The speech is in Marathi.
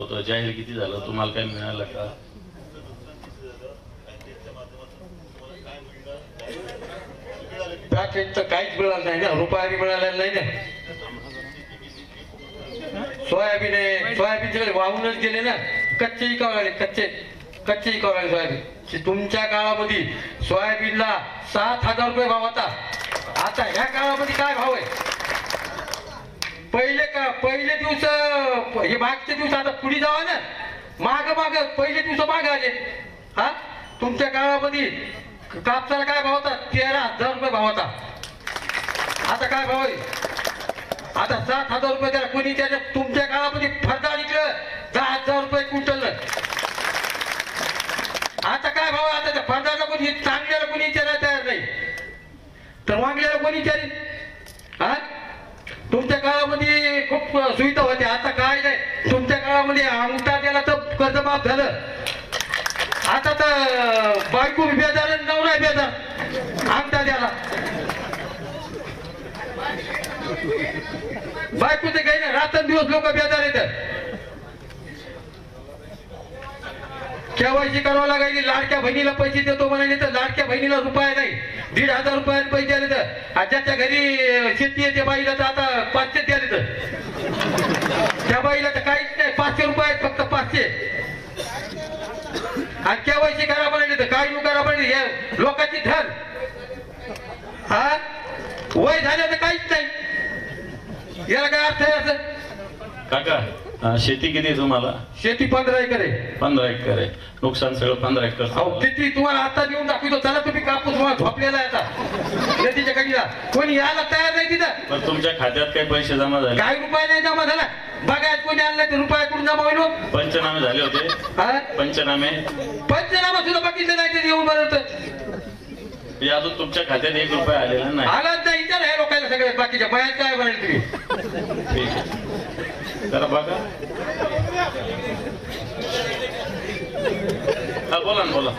होतं जाहीर किती झालं तुम्हाला काय मिळालं का? पॅकेट तर काहीच मिळालं नाही ना, रुपया बी मिळालेला नाही ना. सोयाबीनचे वाहूनच गेले ना, कच्चे इकावं लागले, कच्चे इकावं लागले सोयाबीन. तुमच्या काळामध्ये सोयाबीनला 7,000 रुपये भाव होता. आता ह्या काळामध्ये काय भाव आहे? पहिले दिवस हे मागचे दिवस आता पुढे जावा ना, माग पहिले दिवस मागे आले. हा, तुमच्या काळामध्ये कापसाला काय भाव होता? 13,000 रुपये भाव होता. आता काय भाव आहे? आता 7,000 रुपये त्याला कोणी त्याच्या. तुमच्या काळामध्ये फरदा निघलं 10,000 रुपये क्विंटल. आता काय भाव? आता त्या फरदाला कोणी, चांगल्याला कोणी विचारायला तयार नाही, तर वांगल्याला कोणी विचारेल? हा, तुमच्या काळामध्ये खूप सुविधा होत्या, आता काय नाही. तुमच्या काळामध्ये अंगठा द्यायला तर कर्जमाफ झालं. आता तर बायको बेजार, नवरा बेजार अंगठा द्यायला. बायको ते काही नाही, रात्रंदिवस लोक बेजार येतात. केवायसी करावं लागायची. लाडक्या बहिणीला पैसे देतो म्हणाले तर लाडक्या बहिणीला रुपया नाही, 1,500 रुपयाने पैसे आले. तर ज्याच्या घरी शेती आहे त्या बाईला तर आता 500 द्याले. तर त्या बाईला तर काहीच नाही, 500 रुपये फक्त 500. आणि केवायसी करा म्हणाले तर काय करा म्हणाले, हे लोकांची धन. हा, वय झालं तर काहीच नाही. याला काय अर्थ आहे असं? काका, शेती किती आहे तुम्हाला? शेती 15 एकर आहे. 15 एकर आहे. नुकसान सगळं 15 एकर. अहो किती तुम्हाला आता देऊन दाखवतो. चला तुम्ही, कापूस झोपलेला आहे आता नदीच्या कडीला, कोणी यायला तयार नाही तिथं. पण तुमच्या खात्यात काही पैसे जमा झाले? काही रुपये नाही जमा झाला. बघायच कोणी आणलं तर रुपया कुठून जमा होईल? पंचनामे झाले होते? पंचनामे सुद्धा बघितलं नाही ते येऊन बनवत. अजून तुमच्या खात्यात 1 रुपया आलेला नाही? आलाच नाही. इतर ह्या लोकांना सगळ्या बाकीच्या बायात काय म्हणाल तुम्ही? ठीक आहे, जरा बघा. हा, बोला ना, बोला.